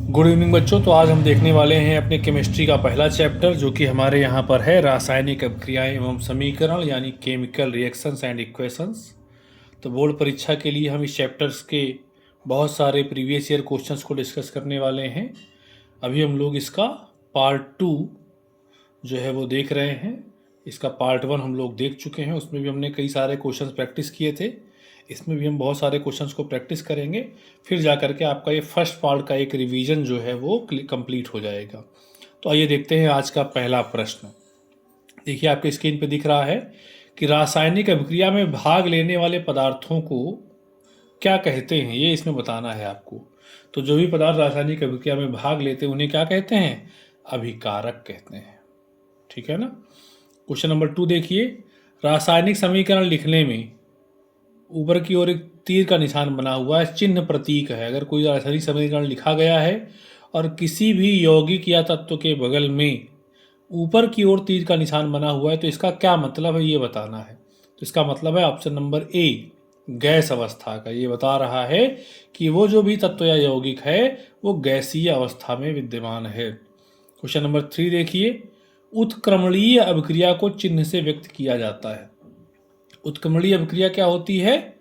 Good evening बच्चों। तो आज हम देखने वाले हैं अपने केमिस्ट्री का पहला चैप्टर, जो कि हमारे यहाँ पर है रासायनिक अभिक्रियाएं एवं समीकरण, यानी केमिकल रिएक्शंस एंड इक्वेशंस। तो बोर्ड परीक्षा के लिए हम इस चैप्टर्स के बहुत सारे प्रीवियस ईयर क्वेश्चंस को डिस्कस करने वाले हैं। अभी हम लोग इसका पार्ट 2 जो है वो देख रहे हैं। इसका पार्ट 1 हम लोग देख चुके हैं, उसमें भी हमने कई सारे क्वेश्चंस प्रैक्टिस किए थे। इसमें भी हम बहुत सारे क्वेश्चंस को प्रैक्टिस करेंगे, फिर जा करके आपका ये फर्स्ट पार्ट का एक रिवीजन जो है वो कंप्लीट हो जाएगा। तो आइए देखते हैं आज का पहला प्रश्न। देखिए आपके स्क्रीन पे दिख रहा है कि रासायनिक अभिक्रिया में भाग लेने वाले पदार्थों को क्या कहते हैं, ये इसमें बताना है आपको। तो जो भी पदार्थ रासायनिक अभिक्रिया में भाग लेते हैं उन्हें क्या कहते हैं? अभिकारक कहते हैं। ठीक है ना। क्वेश्चन नंबर 2 देखिए, रासायनिक समीकरण लिखने में ऊपर की ओर एक तीर का निशान बना हुआ है, चिन्ह प्रतीक है। अगर कोई रासायनिक समीकरण लिखा गया है और किसी भी यौगिक या तत्व के बगल में ऊपर की ओर तीर का निशान बना हुआ है, तो इसका क्या मतलब है ये बताना है। तो इसका मतलब है ऑप्शन नंबर ए, गैस अवस्था का। ये बता रहा है कि वो जो भी तत्व या यौगिक है वो गैसीय अवस्था में विद्यमान है। क्वेश्चन नंबर 3 देखिए, उत्क्रमणीय अभिक्रिया को चिन्ह से व्यक्त किया जाता है। उत्क्रमणीय अभिक्रिया क्या होती है?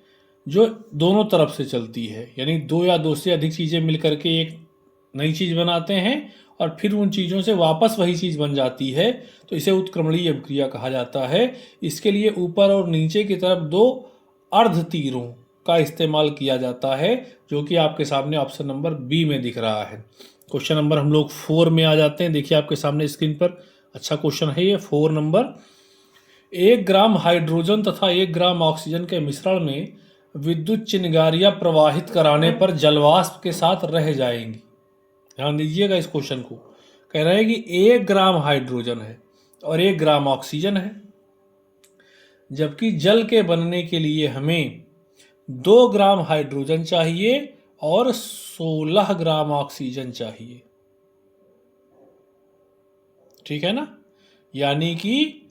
जो दोनों तरफ से चलती है, यानी दो या दो से अधिक चीज़ें मिलकर के एक नई चीज़ बनाते हैं और फिर उन चीज़ों से वापस वही चीज़ बन जाती है, तो इसे उत्क्रमणीय अभिक्रिया कहा जाता है। इसके लिए ऊपर और नीचे की तरफ दो अर्ध तीरों का इस्तेमाल किया जाता है, जो कि आपके सामने ऑप्शन नंबर बी में दिख रहा है। क्वेश्चन नंबर हम लोग 4 में आ जाते हैं। देखिए आपके सामने स्क्रीन पर, अच्छा क्वेश्चन है ये 4 नंबर। 1 ग्राम हाइड्रोजन तथा 1 ग्राम ऑक्सीजन के मिश्रण में विद्युत चिनगारियां प्रवाहित कराने पर जलवाष्प के साथ रह जाएंगी। ध्यान दीजिएगा इस क्वेश्चन को। कह रहे हैं कि 1 ग्राम हाइड्रोजन है और 1 ग्राम ऑक्सीजन है, जबकि जल के बनने के लिए हमें 2 ग्राम हाइड्रोजन चाहिए और 16 ग्राम ऑक्सीजन चाहिए। ठीक है ना। यानी कि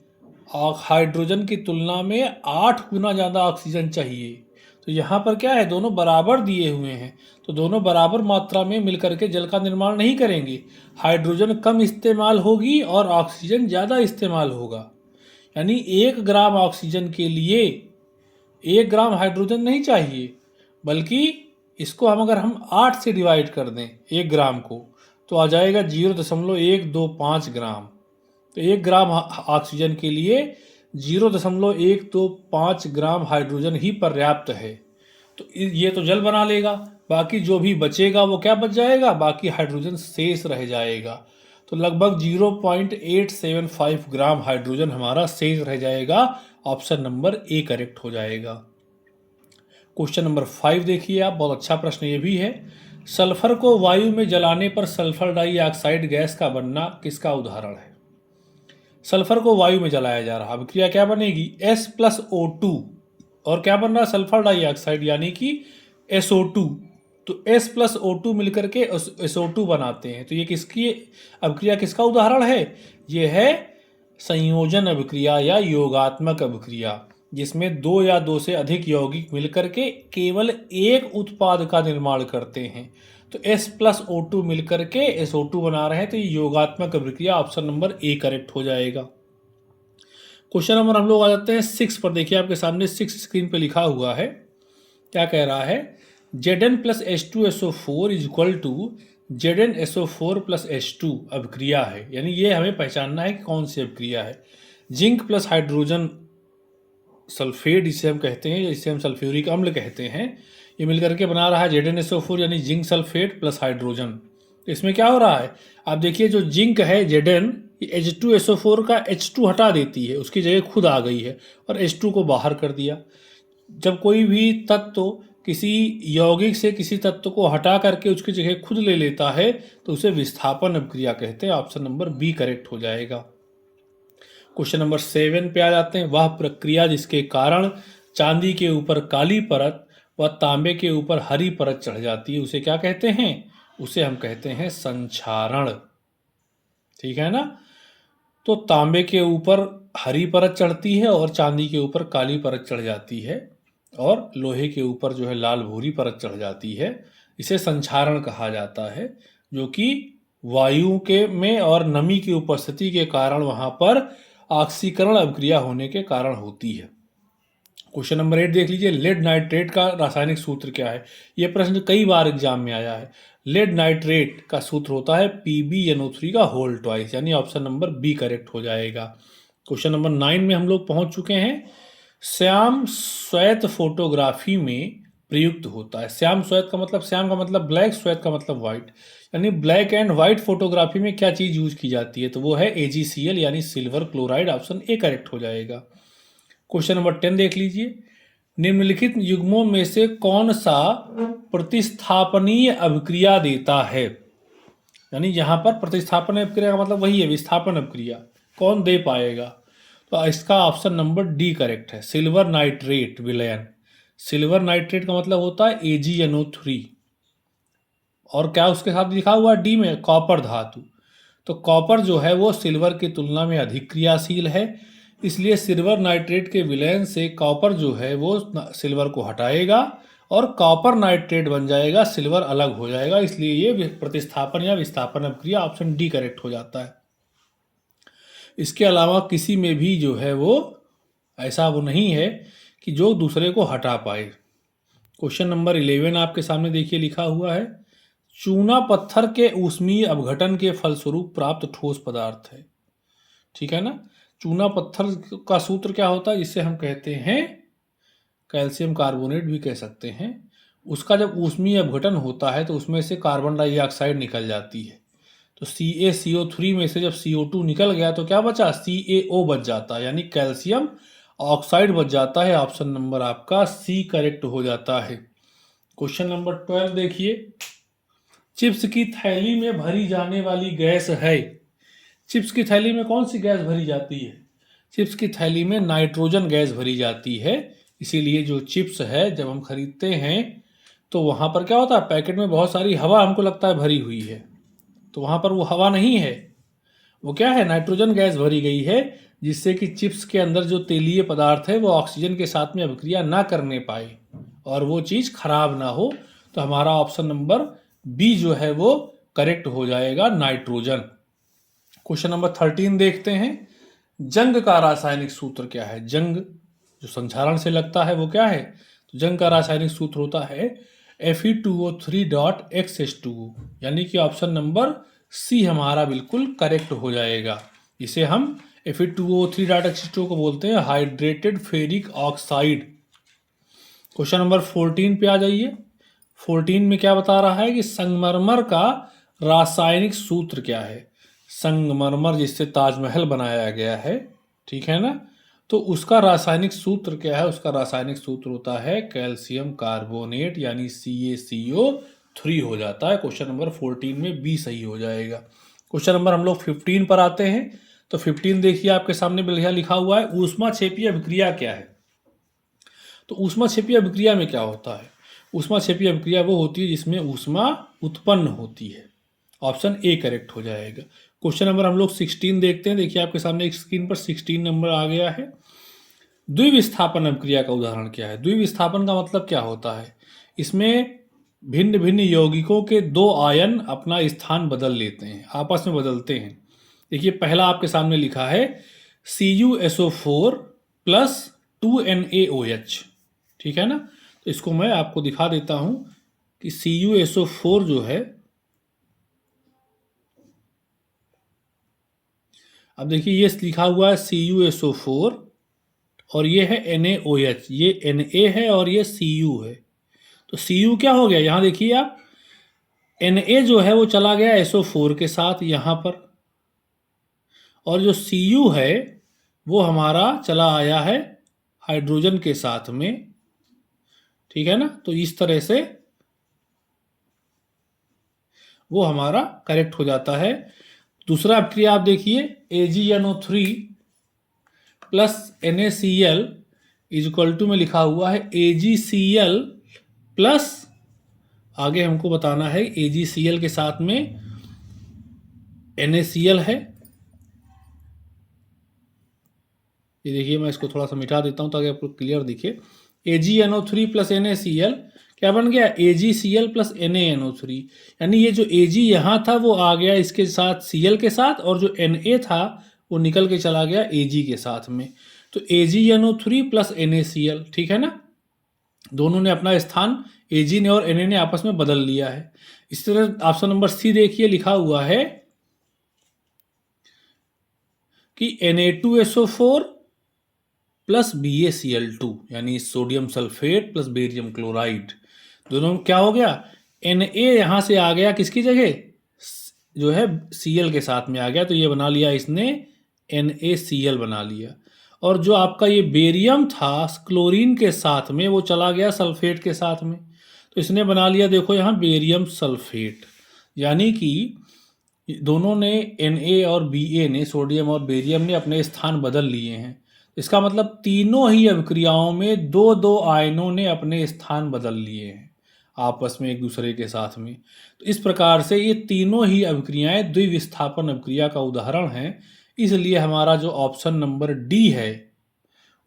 हाइड्रोजन की तुलना में 8 गुना ज़्यादा ऑक्सीजन चाहिए। तो यहाँ पर क्या है, दोनों बराबर दिए हुए हैं, तो दोनों बराबर मात्रा में मिलकर के जल का निर्माण नहीं करेंगे। हाइड्रोजन कम इस्तेमाल होगी और ऑक्सीजन ज़्यादा इस्तेमाल होगा। यानी 1 ग्राम ऑक्सीजन के लिए 1 ग्राम हाइड्रोजन नहीं चाहिए, बल्कि इसको अगर हम 8 से डिवाइड कर दें 1 ग्राम को, तो आ जाएगा 0.125 ग्राम। तो 1 ग्राम ऑक्सीजन के लिए 0.125 ग्राम हाइड्रोजन ही पर्याप्त है। तो ये तो जल बना लेगा, बाकी जो भी बचेगा वो क्या बच जाएगा? बाकी हाइड्रोजन शेष रह जाएगा। तो लगभग 0.875 ग्राम हाइड्रोजन हमारा शेष रह जाएगा। ऑप्शन नंबर ए करेक्ट हो जाएगा। क्वेश्चन नंबर 5 देखिए आप, बहुत अच्छा प्रश्न ये भी है। सल्फर को वायु में जलाने पर सल्फर डाइऑक्साइड गैस का बनना किसका उदाहरण है? सल्फर को वायु में जलाया जा रहा, अभिक्रिया क्या बनेगी? S+O2, और क्या बन रहा है? सल्फर डाइऑक्साइड, यानी कि SO2। तो S+O2 मिलकर के SO2 बनाते हैं। तो ये किसकी अभिक्रिया, किसका उदाहरण है? ये है संयोजन अभिक्रिया या योगात्मक अभिक्रिया, जिसमें 2 या 2 से अधिक यौगिक मिलकर के केवल एक उत्पाद का निर्माण करते हैं। तो S+O2 मिलकर के SO2 बना रहे हैं, तो ये योगात्मक अभिक्रिया। ऑप्शन नंबर ए करेक्ट हो जाएगा। क्वेश्चन नंबर हम लोग आ जाते हैं 6 पर। देखिए आपके सामने 6 स्क्रीन पे लिखा हुआ है। क्या कह रहा है? Zn+H2SO4 is equal to ZnSO4+H2 अभिक्रिया है। यानी ये हमें पहचानना है कि कौन सी अभिक्रिया है। जिंक प्लस हाइड्रोजन सल्फेट जिसे हम कहते हैं, जिसे हम सल्फ्यूरिक अम्ल कहते हैं, ये मिलकर के बना रहा है ZnSO4 यानी जिंक सल्फेट प्लस हाइड्रोजन। तो इसमें क्या हो रहा है, आप देखिए जो जिंक है Zn, ये H2SO4 का H2 हटा देती है, उसकी जगह खुद आ गई है और H2 को बाहर कर दिया। जब कोई भी तत्व किसी यौगिक से किसी तत्व को हटा करके उसकी जगह खुद ले लेता है, तो उसे विस्थापन अभिक्रिया कहते हैं। ऑप्शन नंबर बी करेक्ट हो जाएगा। क्वेश्चन नंबर 7 पे आ जाते हैं। वह प्रक्रिया जिसके कारण चांदी के ऊपर काली परत व तांबे के ऊपर हरी परत चढ़ जाती है, उसे क्या कहते हैं? उसे हम कहते हैं संक्षारण। ठीक है ना। तो तांबे के ऊपर हरी परत चढ़ती है और चांदी के ऊपर काली परत चढ़ जाती है, और लोहे के ऊपर जो है लाल भूरी परत चढ़ जाती है। इसे संक्षारण कहा जाता है। जो कि वायु के में और नमी की उपस्थिति के कारण वहां पर ऑक्सीकरण अभिक्रिया होने के कारण होती है। क्वेश्चन नंबर 8 देख लीजिए, लेड नाइट्रेट का रासायनिक सूत्र क्या है। यह प्रश्न कई बार एग्जाम में आया है। लेड नाइट्रेट का सूत्र होता है PbNO3 का होल ट्वाइस, यानी ऑप्शन नंबर बी करेक्ट हो जाएगा। क्वेश्चन नंबर 9 में हम लोग पहुंच चुके हैं। श्याम श्वेत फोटोग्राफी में प्रयुक्त होता है। श्याम श्वेत का मतलब, श्याम का मतलब ब्लैक, श्वेत का मतलब व्हाइट, यानी ब्लैक एंड व्हाइट फोटोग्राफी में क्या चीज यूज की जाती है, तो वो है AgCl यानी silver chloride. Option A correct हो जाएगा। क्वेश्चन नंबर 10 देख लीजिए, निम्नलिखित युग्मों में से कौन सा प्रतिस्थापनीय अभिक्रिया देता है। यानी यहां पर प्रतिस्थापन अभिक्रिया का मतलब वही है, विस्थापन अभिक्रिया। कौन दे पाएगा, तो इसका ऑप्शन नंबर डी करेक्ट है, सिल्वर नाइट्रेट विलयन। सिल्वर नाइट्रेट का मतलब होता है AgNO3, और क्या उसके साथ लिखा हुआ डी में, कॉपर धातु। तो कॉपर जो है वो सिल्वर की तुलना में अधिक क्रियाशील है, इसलिए सिल्वर नाइट्रेट के विलयन से कॉपर जो है वो सिल्वर को हटाएगा और कॉपर नाइट्रेट बन जाएगा, सिल्वर अलग हो जाएगा। इसलिए ये प्रतिस्थापन या विस्थापन अभिक्रिया ऑप्शन डी करेक्ट हो जाता है। इसके अलावा किसी में भी जो है वो ऐसा वो नहीं है कि जो दूसरे को हटा पाए। क्वेश्चन नंबर 11 आपके सामने देखिए लिखा हुआ है, चूना पत्थर के ऊष्मीय अपघटन के फलस्वरूप प्राप्त ठोस पदार्थ है। ठीक है ना। चूना पत्थर का सूत्र क्या होता है, जिसे हम कहते हैं कैल्शियम कार्बोनेट भी कह सकते हैं। उसका जब ऊष्मीय अपघटन होता है तो उसमें से कार्बन डाइऑक्साइड निकल जाती है, तो CaCO3 में से जब CO2 निकल गया तो क्या बचा, CaO बच जाता है, यानी कैल्शियम ऑक्साइड बच जाता है। ऑप्शन नंबर आपका सी करेक्ट हो जाता है। क्वेश्चन नंबर 12 देखिए, चिप्स की थैली में भरी जाने वाली गैस है। चिप्स की थैली में कौन सी गैस भरी जाती है, चिप्स की थैली में नाइट्रोजन गैस भरी जाती है। इसीलिए जो चिप्स है जब हम खरीदते हैं तो वहां पर क्या होता है, पैकेट में बहुत सारी हवा हमको लगता है भरी हुई है, तो वहां पर वो हवा नहीं है, वो क्या है, नाइट्रोजन गैस भरी गई है, जिससे कि चिप्स के अंदर जो तेलीय पदार्थ है वो ऑक्सीजन के साथ में अभिक्रिया ना करने पाए और वो चीज़ खराब ना हो। तो हमारा ऑप्शन नंबर बी जो है वो करेक्ट हो जाएगा, नाइट्रोजन। क्वेश्चन नंबर 13 देखते हैं, जंग का रासायनिक सूत्र क्या है। जंग जो संक्षारण से लगता है वो क्या है, तो जंग का रासायनिक सूत्र होता है Fe2O3.XH2O, यानी कि ऑप्शन नंबर सी हमारा बिल्कुल करेक्ट हो जाएगा। इसे हम Fe2O3.XH2O को बोलते हैं hydrated ferric oxide. Question number 14 पे आ जाइए। 14 में क्या बता रहा है कि संगमरमर का रासायनिक सूत्र क्या है। संगमरमर जिससे ताजमहल बनाया गया है, ठीक है ना, तो उसका रासायनिक सूत्र क्या है, उसका रासायनिक सूत्र होता है कैल्शियम कार्बोनेट, यानी CaCO3 हो जाता है। क्वेश्चन नंबर 14 में बी सही हो जाएगा। क्वेश्चन नंबर हम लोग 15 पर आते हैं। तो 15 देखिए आपके सामने बढ़िया लिखा हुआ है, ऊष्माक्षेपीय अभिक्रिया क्या है। तो ऊष्माक्षेपीय अभिक्रिया में क्या होता है, ऊष्माक्षेपीय अभिक्रिया वो होती है जिसमें ऊष्मा उत्पन्न होती है। ऑप्शन ए करेक्ट हो जाएगा। क्वेश्चन नंबर हम लोग 16 देखते हैं। देखिए आपके सामने एक स्क्रीन पर 16 नंबर आ गया है। द्विविस्थापन अभिक्रिया का उदाहरण क्या है। द्विविस्थापन का मतलब क्या होता है, इसमें भिन्न भिन्न यौगिकों के दो आयन अपना स्थान बदल लेते हैं, आपस में बदलते हैं। देखिए पहला आपके सामने लिखा है CuSO4 प्लस 2NaOH, ठीक है ना। तो इसको मैं आपको दिखा देता हूं कि CuSO4 जो है, अब देखिए ये लिखा हुआ है CuSO4 और ये है NaOH, ये Na है और ये Cu है। तो Cu क्या हो गया, यहां देखिए आप, Na जो है वो चला गया SO4 के साथ यहां पर, और जो Cu है वो हमारा चला आया है हाइड्रोजन के साथ में, ठीक है ना। तो इस तरह से वो हमारा करेक्ट हो जाता है। दूसरा अभिक्रिया आप देखिए, AgNO3 plus NaCl is equal to में लिखा हुआ है AgCl प्लस, आगे हमको बताना है AgCl के साथ में NaCl है। ये देखिए मैं इसको थोड़ा सा मिटा देता हूं ताकि आपको क्लियर दिखे। AgNO3 प्लस NaCl क्या बन गया, AgCl प्लस NaNO3। यानी ये जो Ag यहाँ था वो आ गया इसके साथ Cl के साथ, और जो Na था वो निकल के चला गया Ag के साथ में। तो AgNO3 प्लस NaCl, ठीक है ना। दोनों ने अपना स्थान, Ag ने और Na ने आपस में बदल लिया है। इस तरह ऑप्शन नंबर सी देखिए, लिखा हुआ है कि Na2SO4 प्लस BaCl2 यानी sodium sulphate plus barium chloride, दोनों में क्या हो गया, Na यहाँ से आ गया किसकी जगह, जो है Cl के साथ में आ गया, तो ये बना लिया इसने NaCl बना लिया। और जो आपका ये बेरियम था क्लोरीन के साथ में, वो चला गया सल्फेट के साथ में, तो इसने बना लिया देखो यहाँ बेरियम सल्फेट। यानी कि दोनों ने Na और Ba ने, सोडियम और बेरियम ने अपने स्थान बदल लिए हैं। इसका मतलब तीनों ही अभिक्रियाओं में दो दो आयनों ने अपने स्थान बदल लिए हैं आपस में एक दूसरे के साथ में। तो इस प्रकार से ये तीनों ही अभिक्रियाएं द्विविस्थापन अभिक्रिया का उदाहरण हैं। इसलिए हमारा जो ऑप्शन नंबर डी है,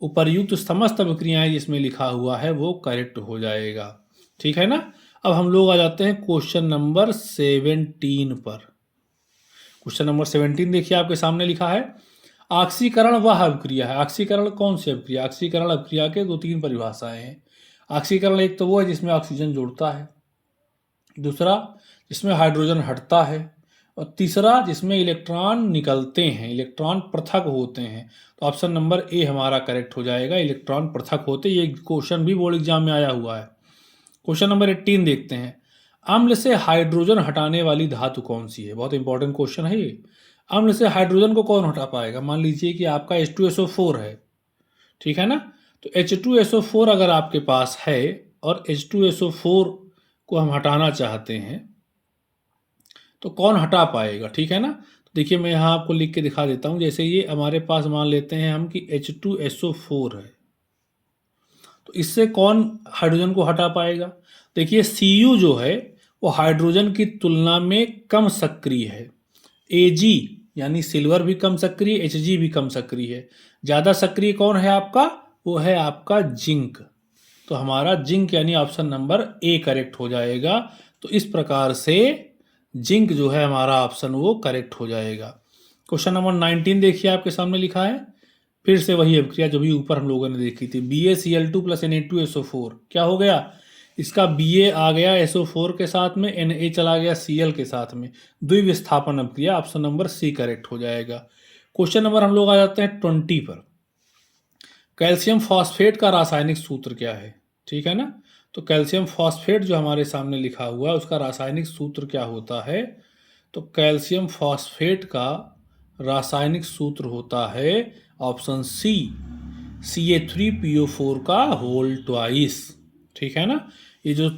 उपर्युक्त समस्त अभिक्रियाएं जिसमें लिखा हुआ है, वो करेक्ट हो जाएगा। ठीक है ना। अब हम लोग आ जाते हैं क्वेश्चन नंबर 17 पर। क्वेश्चन नंबर 17 देखिए, आपके सामने लिखा है ऑक्सीकरण वह अभिक्रिया है। ऑक्सीकरण कौन सी अभिक्रिया, ऑक्सीकरण अभिक्रिया के 2-3 परिभाषाएं हैं। ऑक्सीकरण एक तो वो है जिसमें ऑक्सीजन जुड़ता है, दूसरा जिसमें हाइड्रोजन हटता है, और तीसरा जिसमें इलेक्ट्रॉन निकलते हैं, इलेक्ट्रॉन पृथक होते हैं। तो ऑप्शन नंबर ए हमारा करेक्ट हो जाएगा, इलेक्ट्रॉन पृथक होते। ये क्वेश्चन भी बोर्ड एग्जाम में आया हुआ है। क्वेश्चन नंबर 18 देखते हैं, अम्ल से हाइड्रोजन हटाने वाली धातु कौन सी है। बहुत इंपॉर्टेंट क्वेश्चन है ये। अम्ल से हाइड्रोजन को कौन हटा पाएगा। मान लीजिए कि आपका H2SO4 है, ठीक है ना। तो H2SO4 अगर आपके पास है और H2SO4 को हम हटाना चाहते हैं तो कौन हटा पाएगा, ठीक है ना। तो देखिए मैं यहाँ आपको लिख के दिखा देता हूँ। जैसे ये हमारे पास मान लेते हैं हम कि H2SO4 है, तो इससे कौन हाइड्रोजन को हटा पाएगा। देखिए Cu जो है वो हाइड्रोजन की तुलना में कम सक्रिय है। Ag यानी सिल्वर भी कम सक्रिय, Hg भी कम सक्रिय है। ज़्यादा सक्रिय कौन है आपका, वो है आपका जिंक। तो हमारा जिंक यानी ऑप्शन नंबर ए करेक्ट हो जाएगा। तो इस प्रकार से जिंक जो है हमारा ऑप्शन वो करेक्ट हो जाएगा। क्वेश्चन नंबर 19 देखिए, आपके सामने लिखा है फिर से वही अभिक्रिया जो भी ऊपर हम लोगों ने देखी थी, BaCl2 प्लस Na2SO4। क्या हो गया, इसका Ba आ गया SO4 के साथ में, Na चला गया Cl के साथ में, द्विविस्थापन अभिक्रिया। ऑप्शन नंबर सी करेक्ट हो जाएगा। क्वेश्चन नंबर हम लोग आ जाते हैं 20 पर। कैल्शियम फॉस्फेट का रासायनिक सूत्र क्या है, ठीक है ना। तो कैल्शियम फॉस्फेट जो हमारे सामने लिखा हुआ है उसका रासायनिक सूत्र क्या होता है। तो कैल्शियम फॉस्फेट का रासायनिक सूत्र होता है ऑप्शन सी, Ca3PO4 का होल ट्वाइस, ठीक है ना। ये जो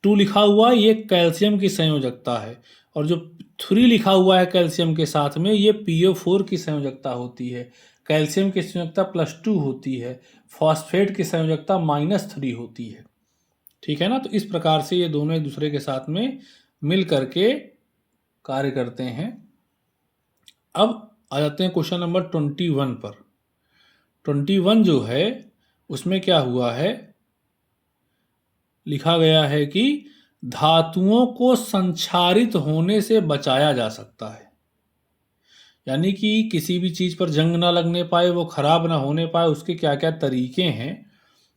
2 लिखा हुआ है ये कैल्शियम की संयोजकता है, और जो 3 लिखा हुआ है कैल्शियम के साथ में ये PO4 की संयोजकता होती है। कैल्शियम की संयोजकता +2 होती है, फॉस्फेट की संयोजकता -3 होती है, ठीक है ना। तो इस प्रकार से ये दोनों एक दूसरे के साथ में मिल करके कार्य करते हैं। अब आ जाते हैं क्वेश्चन नंबर 21 पर। 21 जो है उसमें क्या हुआ है, लिखा गया है कि धातुओं को संक्षारित होने से बचाया जा सकता है। यानी कि किसी भी चीज़ पर जंग ना लगने पाए, वो खराब ना होने पाए, उसके क्या क्या तरीके हैं।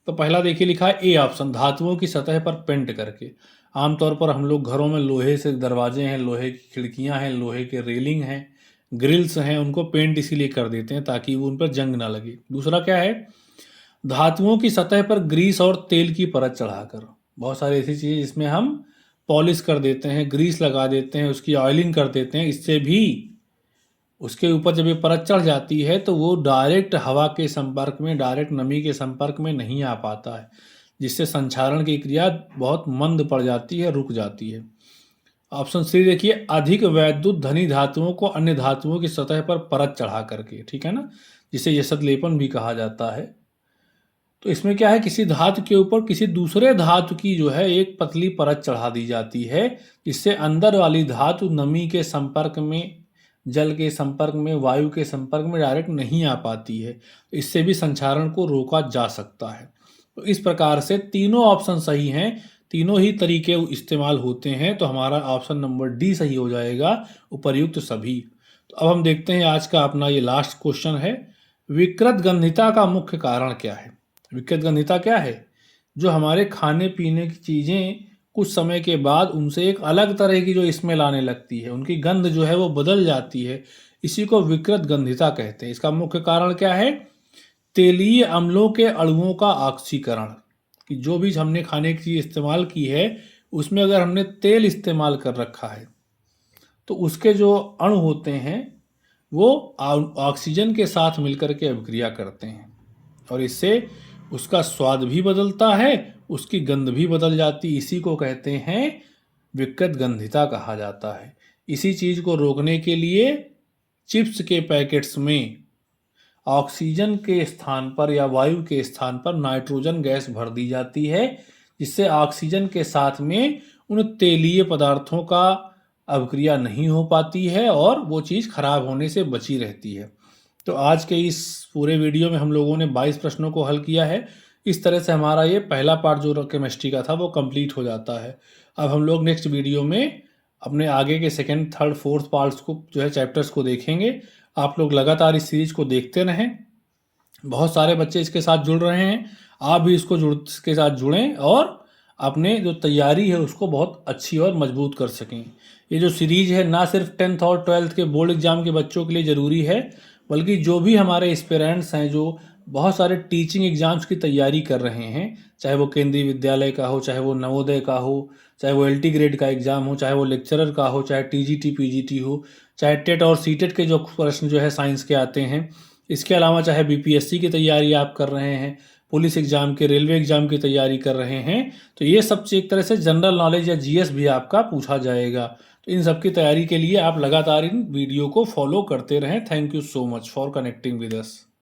तो पहला देखिए लिखा है ए ऑप्शन, धातुओं की सतह पर पेंट करके। आमतौर पर हम लोग घरों में लोहे से दरवाजे हैं, लोहे की खिड़कियां हैं, लोहे के रेलिंग हैं, ग्रिल्स हैं, उनको पेंट इसीलिए कर देते हैं ताकि वो उन पर जंग ना लगे। दूसरा क्या है, धातुओं की सतह पर ग्रीस और तेल की परत चढ़ाकर। बहुत सारी ऐसी चीज़ें जिसमें हम पॉलिश कर देते हैं, ग्रीस लगा देते हैं, उसकी ऑयलिंग कर देते हैं, इससे भी उसके ऊपर जब ये परत चढ़ जाती है तो वो डायरेक्ट हवा के संपर्क में, डायरेक्ट नमी के संपर्क में नहीं आ पाता है, जिससे संक्षारण की क्रिया बहुत मंद पड़ जाती है, रुक जाती है। ऑप्शन सी देखिए, अधिक वैद्युत धनी धातुओं को अन्य धातुओं की सतह पर परत चढ़ा करके, ठीक है ना, जिसे यशत लेपन भी कहा जाता है। तो इसमें क्या है, किसी धातु के ऊपर किसी दूसरे धातु की जो है एक पतली परत चढ़ा दी जाती है, जिससे अंदर वाली धातु नमी के संपर्क में, जल के संपर्क में, वायु के संपर्क में डायरेक्ट नहीं आ पाती है। इससे भी संक्षारण को रोका जा सकता है। तो इस प्रकार से तीनों ऑप्शन सही हैं, तीनों ही तरीके इस्तेमाल होते हैं, तो हमारा ऑप्शन नंबर डी सही हो जाएगा, उपर्युक्त सभी। तो अब हम देखते हैं आज का अपना ये लास्ट क्वेश्चन है, विकृत गंधिता का मुख्य कारण क्या है। विकृत गंधिता क्या है? जो हमारे खाने पीने की चीज़ें कुछ समय के बाद उनसे एक अलग तरह की जो स्मेल आने लगती है, उनकी गंध जो है वो बदल जाती है, इसी को विकृत गंधिता कहते हैं। इसका मुख्य कारण क्या है? तेलीय अम्लों के अणुओं का ऑक्सीकरण, कि जो भी हमने खाने की चीज़ इस्तेमाल की है उसमें अगर हमने तेल इस्तेमाल कर रखा है तो उसके जो अणु होते हैं वो ऑक्सीजन के साथ मिलकर के अभिक्रिया करते हैं और इससे उसका स्वाद भी बदलता है, उसकी गंध भी बदल जाती, इसी को कहते हैं विकृत गंधिता कहा जाता है। इसी चीज़ को रोकने के लिए चिप्स के पैकेट्स में ऑक्सीजन के स्थान पर या वायु के स्थान पर नाइट्रोजन गैस भर दी जाती है, जिससे ऑक्सीजन के साथ में उन तेलीय पदार्थों का अभिक्रिया नहीं हो पाती है और वो चीज़ खराब होने से बची रहती है। तो आज के इस पूरे वीडियो में हम लोगों ने 22 प्रश्नों को हल किया है। इस तरह से हमारा ये पहला पार्ट जो केमिस्ट्री का था वो कंप्लीट हो जाता है। अब हम लोग नेक्स्ट वीडियो में अपने आगे के सेकेंड, थर्ड, फोर्थ पार्ट्स को जो है चैप्टर्स को देखेंगे। आप लोग लगातार इस सीरीज को देखते रहें। बहुत सारे बच्चे इसके साथ जुड़ रहे हैं, आप भी इसके साथ जुड़ें और अपने जो तैयारी है उसको बहुत अच्छी और मजबूत कर सकें। ये जो सीरीज है ना सिर्फ 10th और 12th के बोर्ड एग्जाम के बच्चों के लिए ज़रूरी है, बल्कि जो भी हमारे एस्पिरेंट्स हैं जो बहुत सारे टीचिंग एग्जाम्स की तैयारी कर रहे हैं, चाहे वो केंद्रीय विद्यालय का हो, चाहे वो नवोदय का हो, चाहे वो LT ग्रेड का एग्ज़ाम हो, चाहे वो लेक्चरर का हो, चाहे TGT PGT हो, चाहे टेट और सीटेट के जो प्रश्न जो है साइंस के आते हैं, इसके अलावा चाहे BPSC की तैयारी आप कर रहे हैं, पुलिस एग्ज़ाम के, रेलवे एग्ज़ाम की तैयारी कर रहे हैं, तो ये सब एक तरह से जनरल नॉलेज या GS भी आपका पूछा जाएगा। तो इन सब की तैयारी के लिए आप लगातार इन वीडियो को फॉलो करते रहें। Thank you so much for connecting with us.